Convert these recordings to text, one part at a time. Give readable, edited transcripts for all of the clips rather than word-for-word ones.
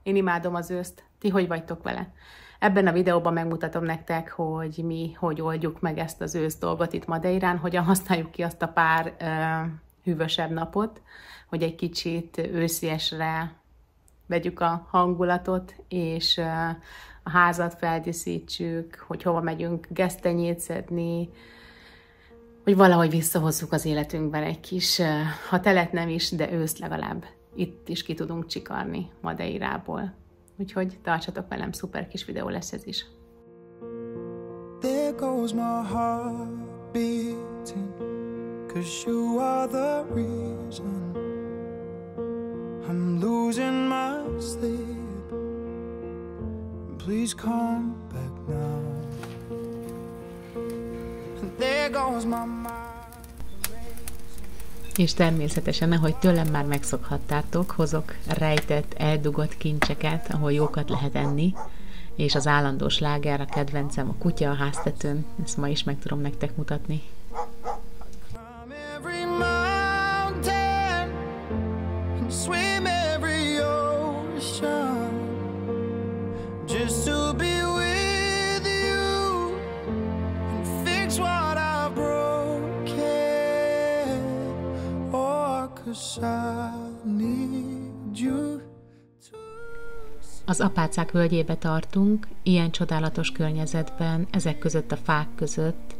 Én imádom az őszt. Ti hogy vagytok vele? Ebben a videóban megmutatom nektek, hogy mi hogy oldjuk meg ezt az ősz dolgot itt Madeirán, hogyan használjuk ki azt a pár hűvösebb napot, hogy egy kicsit ősziesre vegyük a hangulatot, és a házat feldíszítsük, hogy hova megyünk gesztenyét szedni, hogy valahogy visszahozzuk az életünkben egy kis, ha telet nem is, de őszt legalább itt is ki tudunk csikarni Madeirából. Úgyhogy tartsatok velem, szuper kis videó lesz ez is. There goes my heart beating, 'cause you are the reason I'm losing my sleep. Please come back now. There goes my mind. És természetesen, ahogy tőlem már megszokhattátok, hozok rejtett, eldugott kincseket, ahol jókat lehet enni, és az állandó sláger, a kedvencem a kutya a háztetőn, ezt ma is meg tudom nektek mutatni. Climb every mountain and swim every ocean just to be with you and fix what I've broken. Oh, 'cause I need you. Az Apácák völgyébe tartunk, ilyen csodálatos környezetben, ezek között a fák között,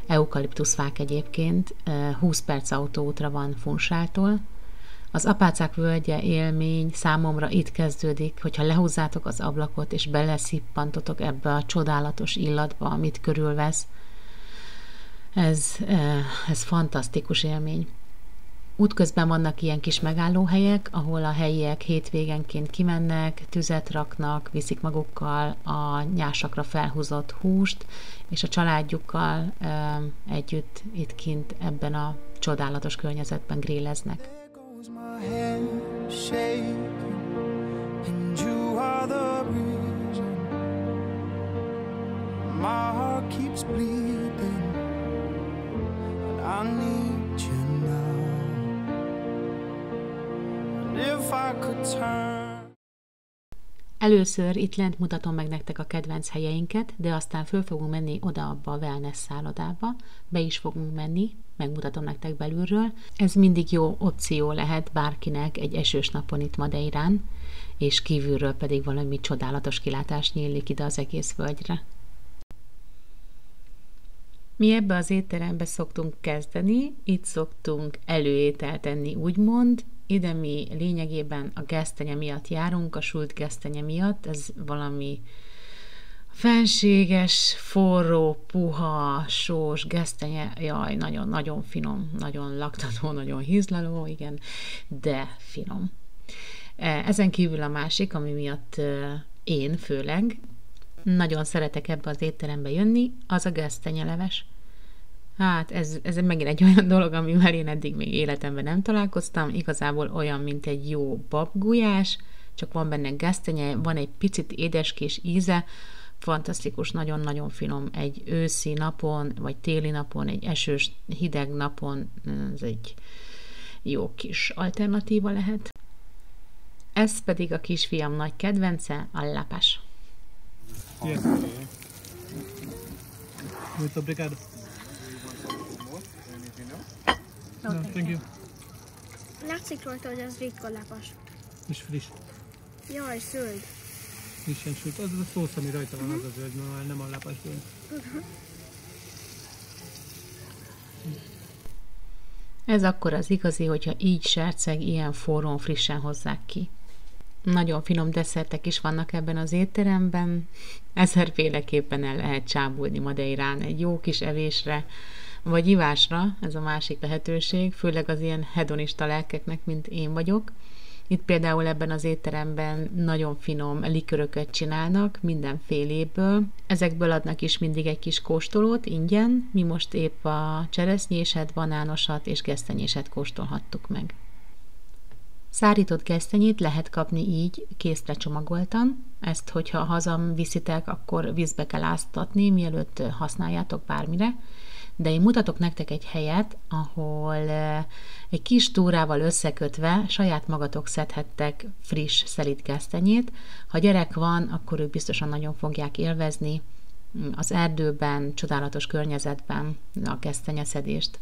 eukaliptuszfák egyébként, 20 perc autóútra van Funsától. Az Apácák völgye élmény számomra itt kezdődik, hogyha lehúzzátok az ablakot, és beleszippantotok ebbe a csodálatos illatba, amit körülvesz. Ez fantasztikus élmény. Útközben vannak ilyen kis megállóhelyek, ahol a helyiek hétvégenként kimennek, tüzet raknak, viszik magukkal a nyásakra felhúzott húst, és a családjukkal együtt itt kint ebben a csodálatos környezetben grilleznek. There goes my hand shaking, and you are the reason my heart keeps bleeding, and I need you now. And if I could turn. Először itt lent mutatom meg nektek a kedvenc helyeinket, de aztán föl fogunk menni oda abba a wellness szállodába, be is fogunk menni, megmutatom nektek belülről. Ez mindig jó opció lehet bárkinek egy esős napon itt Madeirán, és kívülről pedig valami csodálatos kilátás nyílik ide az egész völgyre. Mi ebbe az étterembe szoktunk kezdeni, itt szoktunk előételt enni, úgymond. Ide mi lényegében a gesztenye miatt járunk, a sült gesztenye miatt, ez valami fenséges, forró, puha, sós gesztenye, jaj, nagyon-nagyon finom, nagyon laktató, nagyon hízlaló, igen, de finom. Ezen kívül a másik, ami miatt én főleg nagyon szeretek ebbe az étterembe jönni, az a gesztenyeleves. Hát ez megint egy olyan dolog, amivel én eddig még életemben nem találkoztam, igazából olyan, mint egy jó babgulyás, csak van benne gesztenye, van egy picit édeskés íze, fantasztikus, nagyon-nagyon finom egy őszi napon, vagy téli napon, egy esős, hideg napon, ez egy jó kis alternatíva lehet. Ez pedig a kisfiam nagy kedvence, a lapás. Yes. Muito obrigado. No, thank you. Látszik rajta, hogy az ritka lápas. És friss. Jaj, zöld. Frissen sült. Az a szósz, ami rajta van, az a zöld, mert nem a lápasból. Ez akkor az igazi, hogyha így serceg, ilyen forrón, frissen hozzák ki. Nagyon finom desszertek is vannak ebben az étteremben. Ezerféleképpen el lehet csábulni Madeirán egy jó kis evésre, vagy ivásra, ez a másik lehetőség, főleg az ilyen hedonista lelkeknek, mint én vagyok. Itt például ebben az étteremben nagyon finom liköröket csinálnak mindenféléből. Ezekből adnak is mindig egy kis kóstolót ingyen. Mi most épp a cseresznyéset, banánosat és gesztenyéset kóstolhattuk meg. Szárított gesztenyét lehet kapni így, készre csomagoltan. Ezt, hogyha hazaviszitek, akkor vízbe kell áztatni, mielőtt használjátok bármire. de én mutatok nektek egy helyet, ahol egy kis túrával összekötve saját magatok szedhettek friss szelíd gesztenyét. Ha gyerek van, akkor ők biztosan nagyon fogják élvezni az erdőben, csodálatos környezetben a gesztenyeszedést.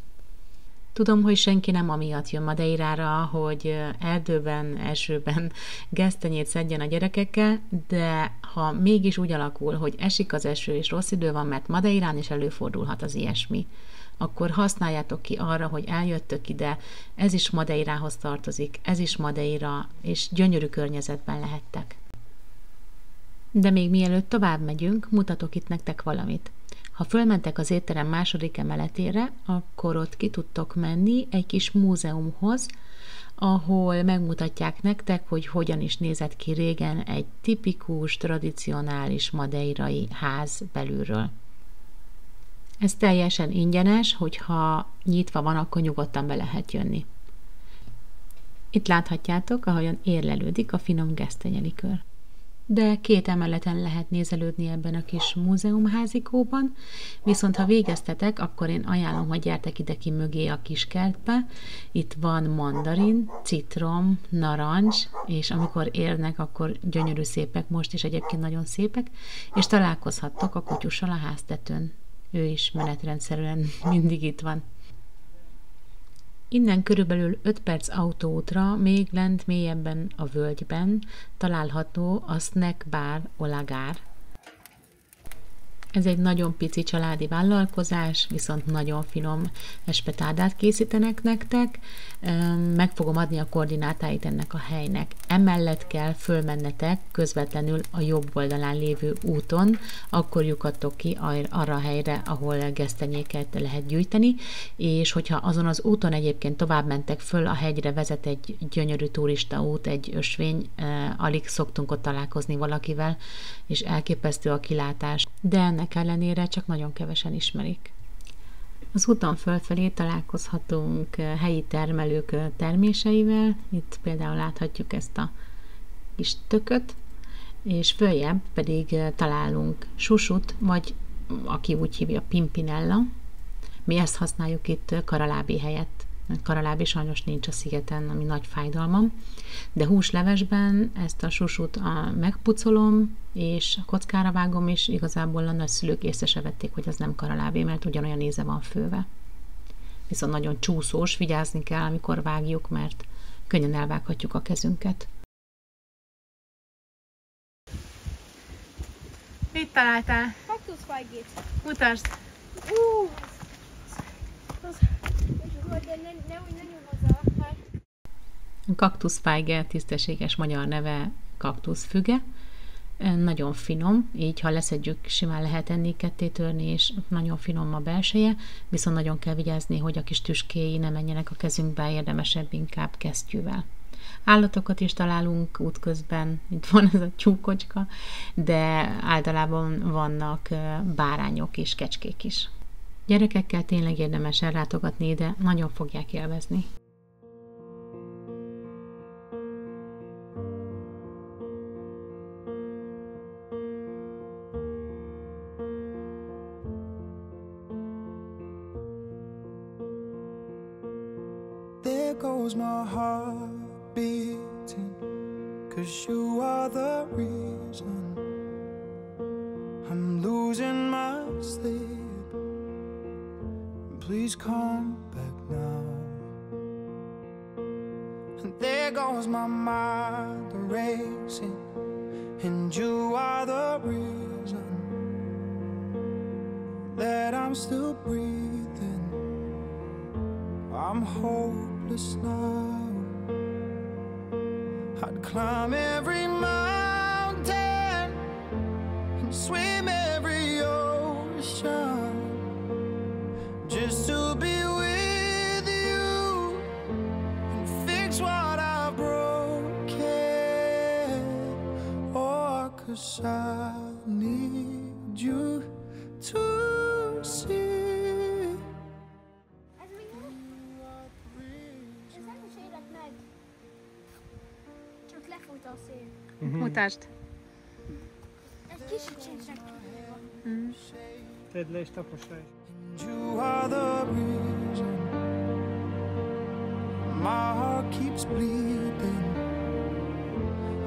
Tudom, hogy senki nem amiatt jön Madeirára, hogy erdőben, esőben gesztenyét szedjen a gyerekekkel, de ha mégis úgy alakul, hogy esik az eső és rossz idő van, mert Madeirán is előfordulhat az ilyesmi, akkor használjátok ki arra, hogy eljöttök ide, ez is Madeirához tartozik, ez is Madeira, és gyönyörű környezetben lehettek. De még mielőtt tovább megyünk, mutatok itt nektek valamit. Ha fölmentek az étterem második emeletére, akkor ott ki tudtok menni egy kis múzeumhoz, ahol megmutatják nektek, hogy hogyan is nézett ki régen egy tipikus, tradicionális madeirai ház belülről. Ez teljesen ingyenes, hogyha nyitva van, akkor nyugodtan be lehet jönni. Itt láthatjátok, ahogyan érlelődik a finom gesztenyelikör. De 2 emeleten lehet nézelődni ebben a kis múzeumházikóban, viszont ha végeztetek, akkor én ajánlom, hogy gyertek ide ki mögé a kis kertbe. Itt van mandarin, citrom, narancs, és amikor érnek, akkor gyönyörű szépek, most is egyébként nagyon szépek, és találkozhattok a kutyussal a háztetőn. Ő is menetrendszerűen mindig itt van. Innen körülbelül 5 perc autóútra, még lent mélyebben a völgyben található a Snack Bar Olagár. Ez egy nagyon pici családi vállalkozás, viszont nagyon finom espetádát készítenek nektek. Meg fogom adni a koordinátáit ennek a helynek. Emellett kell fölmennetek közvetlenül a jobb oldalán lévő úton, akkor lyukadtok ki arra a helyre, ahol gesztenyéket lehet gyűjteni, és hogyha azon az úton egyébként tovább mentek föl, a hegyre vezet egy gyönyörű turistaút, egy ösvény, alig szoktunk ott találkozni valakivel, és elképesztő a kilátás, de ennek ellenére csak nagyon kevesen ismerik. Az úton fölfelé találkozhatunk helyi termelők terméseivel, itt például láthatjuk ezt a kis tököt, és följebb pedig találunk susut, vagy aki úgy hívja pimpinella. Mi ezt használjuk itt karalábi helyett. Karalábi sajnos nincs a szigeten, ami nagy fájdalmam, de húslevesben ezt a susut megpucolom, és kockára vágom, és igazából a nagyszülők észre se vették, hogy az nem karalábi, mert ugyanolyan íze van főve. Viszont nagyon csúszós, vigyázni kell, amikor vágjuk, mert könnyen elvághatjuk a kezünket. Mit találtál? Kaktuszfajgét. Mutasd! De ne nyomozza, mert... Kaktuszfájge, tisztességes magyar neve kaktuszfüge. Nagyon finom, így ha leszedjük, simán lehet enni, ketté törni, és nagyon finom a belseje, viszont nagyon kell vigyázni, hogy a kis tüskéi ne menjenek a kezünkbe, érdemesebb inkább kesztyűvel. Állatokat is találunk útközben, itt van ez a tyúkocska, de általában vannak bárányok és kecskék is. Gyerekekkel tényleg érdemes ellátogatni, de nagyon fogják élvezni. There goes my heart beating, 'cause you are the reason I'm losing my sleep. Please come back now. And there goes my mind racing, and you are the reason that I'm still breathing. I'm hopeless now. I'd climb every mountain and swim every ocean just to be with you and fix what I've broken. Oh, 'cause I need you to see. Ez nem is érett meg. Csak lefújt a szél. Mutasd! Egy kicsit sincs neki. Tedd le és taposd rá is. You are the reason my heart keeps bleeding,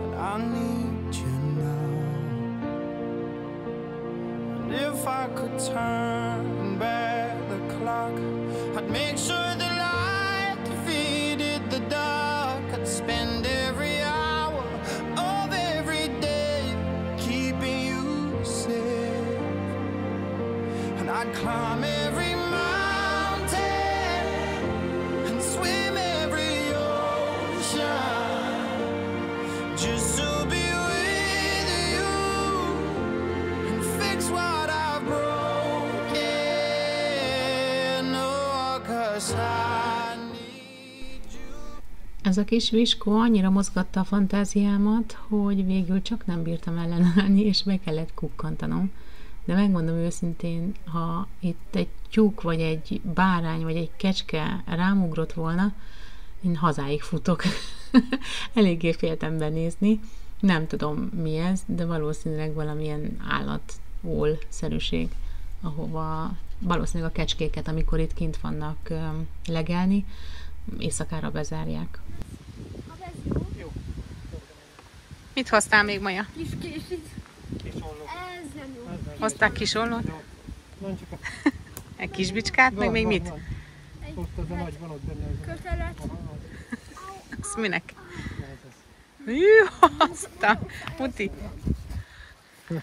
and I need you now. And if I could turn back the clock, I'd make sure the light defeated the dark. I'd spend every hour of every day keeping you safe, and I'd climb every mountain and swim every ocean just to be with you and fix what I've broken. Oh, 'cause I need you. Ez a kis viskó annyira mozgatta a fantáziámat, hogy végül csak nem bírtam ellenállni, és be kellett kukkantanom. De megmondom őszintén, ha itt egy tyúk, vagy egy bárány, vagy egy kecske rámugrott volna, én hazáig futok. Eléggé féltem benézni. Nem tudom mi ez, de valószínűleg valamilyen állatól-szerűség, ahova valószínűleg a kecskéket, amikor itt kint vannak legelni, éjszakára bezárják. Ha ez jó. Mit hoztál még, Maja? Kis késít. Kisolló. Ez nem jó. Hozták kisollót? Nem csak a... Egy kis bicskát, meg még mit? Ott az a nagy van ott benne. Kötelet. Az minek? Ez az. Jú, hoztam! Muti!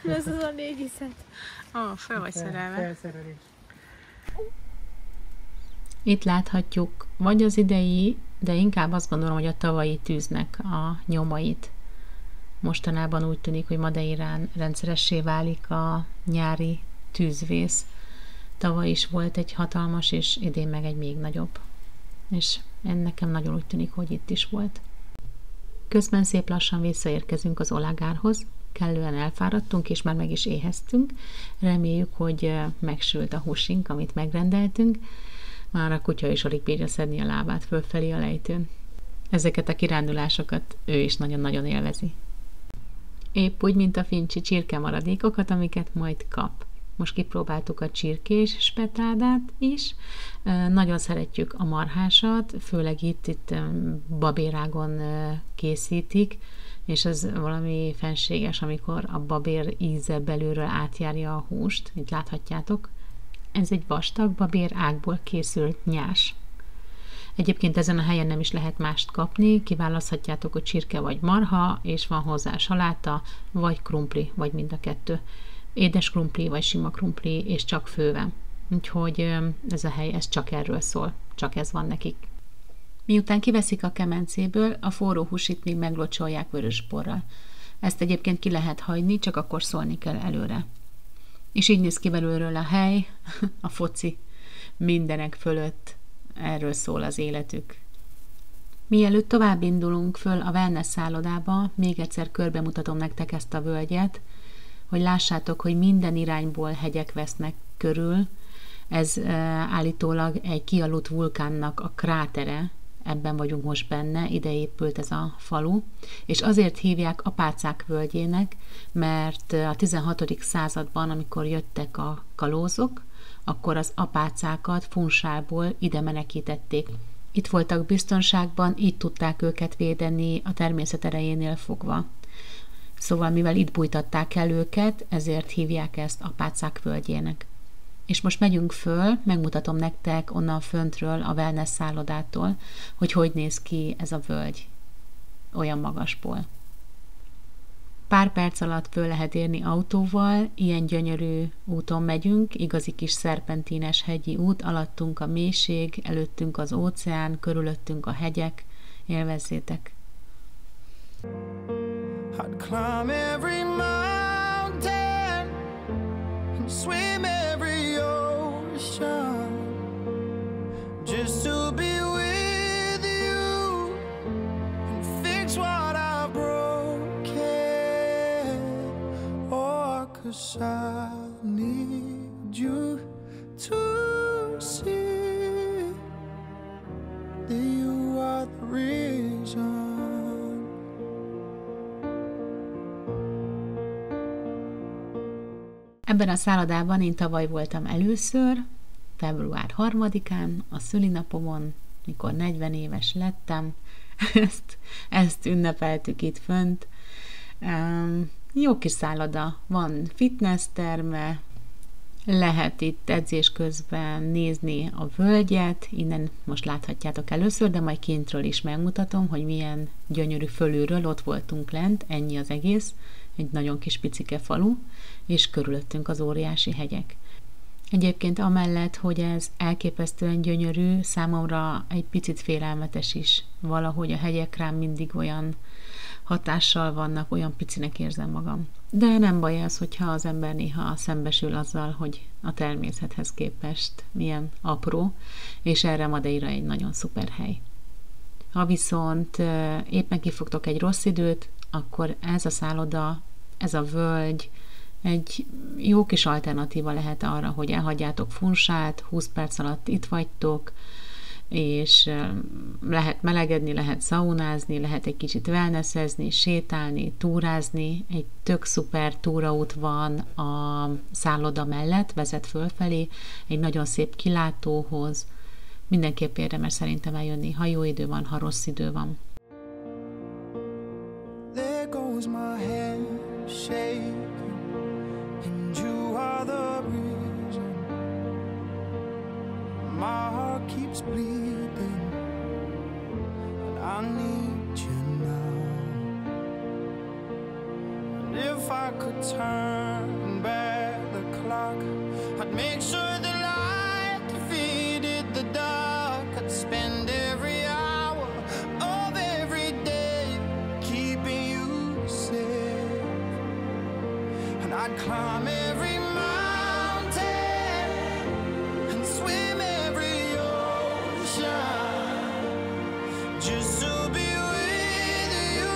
Ez az a légiszet. Föl vagy szerelve. Felszerelés. Itt láthatjuk vagy az idei, de inkább azt gondolom, hogy a tavalyi tűznek a nyomait. Mostanában úgy tűnik, hogy Madeirán rendszeressé válik a nyári tűzvész. Tavaly is volt egy hatalmas, és idén meg egy még nagyobb. És nekem nagyon úgy tűnik, hogy itt is volt. Közben szép lassan visszaérkezünk az Olagárhoz. Kellően elfáradtunk, és már meg is éheztünk. Reméljük, hogy megsült a húsink, amit megrendeltünk. Már a kutya is alig bírja szedni a lábát fölfelé a lejtőn. Ezeket a kirándulásokat ő is nagyon-nagyon élvezi. Épp úgy, mint a fincsi csirke maradékokat, amiket majd kap. Most kipróbáltuk a csirkés spetádát is. Nagyon szeretjük a marhásat, főleg itt babérágon készítik, és ez valami fenséges, amikor a babér íze belülről átjárja a húst. Itt láthatjátok. Ez egy vastag babér ágból készült nyás. Egyébként ezen a helyen nem is lehet mást kapni, kiválaszthatjátok, hogy csirke vagy marha, és van hozzá saláta, vagy krumpli, vagy mind a kettő. Édes krumpli, vagy sima krumpli, és csak fővel. Úgyhogy ez a hely, ez csak erről szól, csak ez van nekik. Miután kiveszik a kemencéből, a forró húsit még meglocsolják vörösborral. Ezt egyébként ki lehet hagyni, csak akkor szólni kell előre. És így néz ki belülről a hely, a foci mindenek fölött. Erről szól az életük. Mielőtt tovább indulunk föl a wellness szállodába, még egyszer körbemutatom nektek ezt a völgyet, hogy lássátok, hogy minden irányból hegyek vesznek körül. Ez állítólag egy kialudt vulkánnak a krátere, ebben vagyunk most benne, ide épült ez a falu, és azért hívják Apácák völgyének, mert a 16. században, amikor jöttek a kalózok, akkor az apácákat Funchálból ide menekítették. Itt voltak biztonságban, így tudták őket védeni a természet erejénél fogva. Szóval mivel itt bújtatták el őket, ezért hívják ezt Apácák völgyének. És most megyünk föl, megmutatom nektek onnan föntről, a wellness szállodától, hogy néz ki ez a völgy olyan magasból. Pár perc alatt föl lehet érni autóval, ilyen gyönyörű úton megyünk, igazi kis szerpentines hegyi út, alattunk a mélység, előttünk az óceán, körülöttünk a hegyek, élvezzétek! I'd climb every mountain and swim every ocean just to be with you and fix what I broken. Oh, 'cause I need you to see that you are the reason. Ebben a szállodában én tavaly voltam először, február 3-án, a szülinapomon, mikor 40 éves lettem, ezt ünnepeltük itt fönt. Jó kis szálloda, van fitnessterme, lehet itt edzés közben nézni a völgyet, innen most láthatjátok először, de majd kintről is megmutatom, hogy milyen gyönyörű fölülről, ott voltunk lent, ennyi az egész, egy nagyon kis picike falu, és körülöttünk az óriási hegyek. Egyébként amellett, hogy ez elképesztően gyönyörű, számomra egy picit félelmetes is. Valahogy a hegyek rám mindig olyan hatással vannak, olyan picinek érzem magam. De nem baj az, hogyha az ember néha szembesül azzal, hogy a természethez képest milyen apró, és erre Madeira egy nagyon szuper hely. Ha viszont éppen kifogtok egy rossz időt, akkor ez a szálloda, ez a völgy egy jó kis alternatíva lehet arra, hogy elhagyjátok Funsát, 20 perc alatt itt vagytok, és lehet melegedni, lehet szaunázni, lehet egy kicsit wellnessezni, sétálni, túrázni. Egy tök szuper túraút van a szálloda mellett, vezet fölfelé, egy nagyon szép kilátóhoz. Mindenképp érdemes szerintem eljönni, ha jó idő van, ha rossz idő van. There goes my head shaking, and you are the reason my heart keeps bleeding, and I need you now. And if I could turn back the clock, I'd make sure the light defeated the dark. I'd spend every hour of every day keeping you safe, and I'd climb every mountain and swim every ocean just to be with you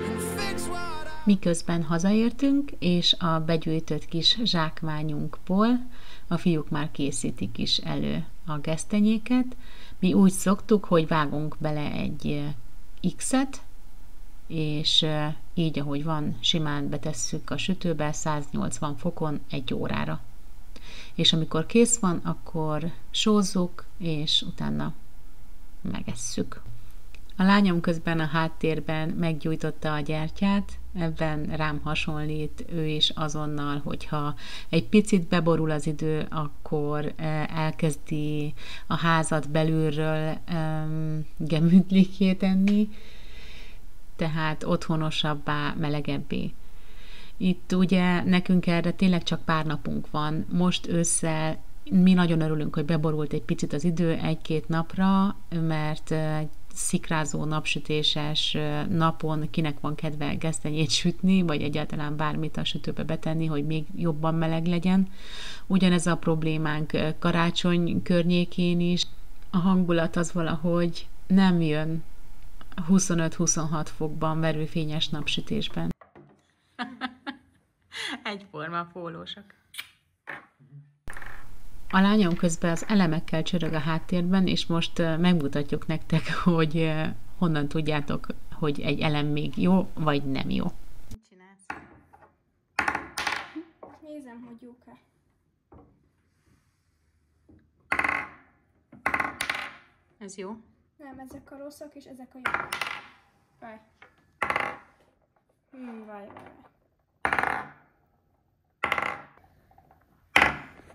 and fix what I... Miközben hazaértünk, és a begyűjtött kis zsákmányunkból a fiúk már készítik is elő a gesztenyéket. Mi úgy szoktuk, hogy vágunk bele egy X-et, és így, ahogy van, simán betesszük a sütőbe 180 fokon 1 órára. És amikor kész van, akkor sózzuk, és utána megesszük. A lányom közben a háttérben meggyújtotta a gyertyát, ebben rám hasonlít, ő is azonnal, hogyha egy picit beborul az idő, akkor elkezdi a házat belülről gemütliké tenni, tehát otthonosabbá, melegebbé. Itt ugye nekünk erre tényleg csak pár napunk van. Most ősszel mi nagyon örülünk, hogy beborult egy picit az idő 1-2 napra, mert szikrázó, napsütéses napon kinek van kedve gesztenyét sütni, vagy egyáltalán bármit a sütőbe betenni, hogy még jobban meleg legyen. Ugyanez a problémánk karácsony környékén is. A hangulat az valahogy nem jön 25-26 fokban verőfényes napsütésben. Egyforma pólósak. A lányom közben az elemekkel csörög a háttérben, és most megmutatjuk nektek, hogy honnan tudjátok, hogy egy elem még jó, vagy nem jó. Mit csinálsz? Nézem, hogy jók-e. Ez jó? Nem, ezek a rosszak, és ezek a jók. Várj. Várj.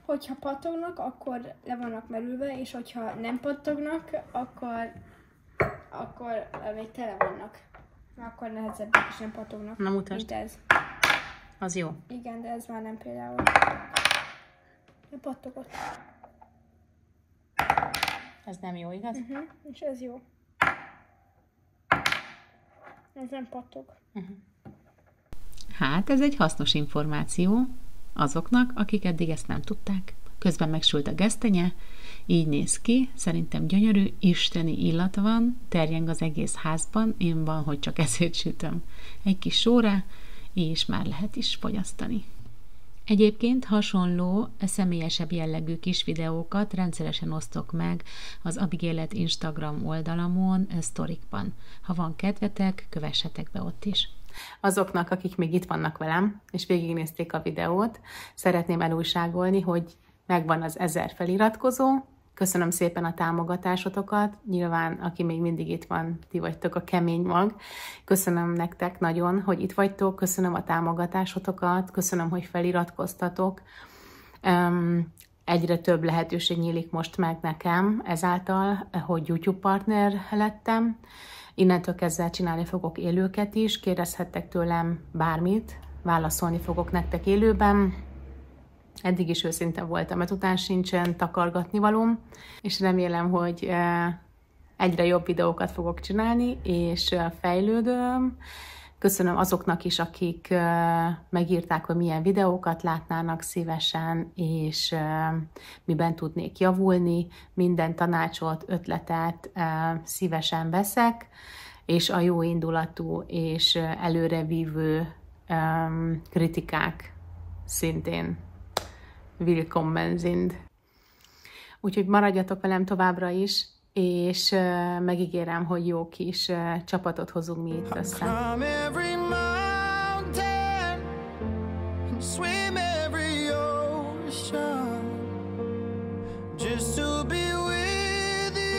Hogyha pattognak, akkor le vannak merülve, és hogyha nem pattognak, akkor még tele vannak. Akkor nehezebbek és nem pattognak. Na mutasd. Mint ez. Az jó. Igen, de ez már nem például. De pattogott. Ez nem jó, igaz? És ez jó. Ez nem pattog. Hát, ez egy hasznos információ azoknak, akik eddig ezt nem tudták. Közben megsült a gesztenye, így néz ki, szerintem gyönyörű, isteni illata van, terjeng az egész házban, én van, hogy csak ezért sütöm. Egy kis sóra, és már lehet is fogyasztani. Egyébként hasonló, személyesebb jellegű kis videókat rendszeresen osztok meg az Abigélet Instagram oldalamon, sztorikban. Ha van kedvetek, kövessetek be ott is. Azoknak, akik még itt vannak velem, és végignézték a videót, szeretném elújságolni, hogy megvan az 1000 feliratkozó. Köszönöm szépen a támogatásotokat. Nyilván, aki még mindig itt van, ti vagytok a kemény mag. Köszönöm nektek nagyon, hogy itt vagytok. Köszönöm a támogatásotokat. Köszönöm, hogy feliratkoztatok. Egyre több lehetőség nyílik most meg nekem ezáltal, hogy YouTube partner lettem. Innentől kezdve csinálni fogok élőket is. Kérdezhettek tőlem bármit. Válaszolni fogok nektek élőben. Eddig is őszinte voltam, mert után sincsen takargatnivalóm, és remélem, hogy egyre jobb videókat fogok csinálni, és fejlődöm. Köszönöm azoknak is, akik megírták, hogy milyen videókat látnának szívesen, és miben tudnék javulni. Minden tanácsot, ötletet szívesen veszek, és a jó indulatú és előrevívő kritikák szintén willkommen sind. Úgyhogy maradjatok velem továbbra is, és megígérem, hogy jó kis csapatot hozunk mi itt össze. Climb every mountain and swim every ocean just to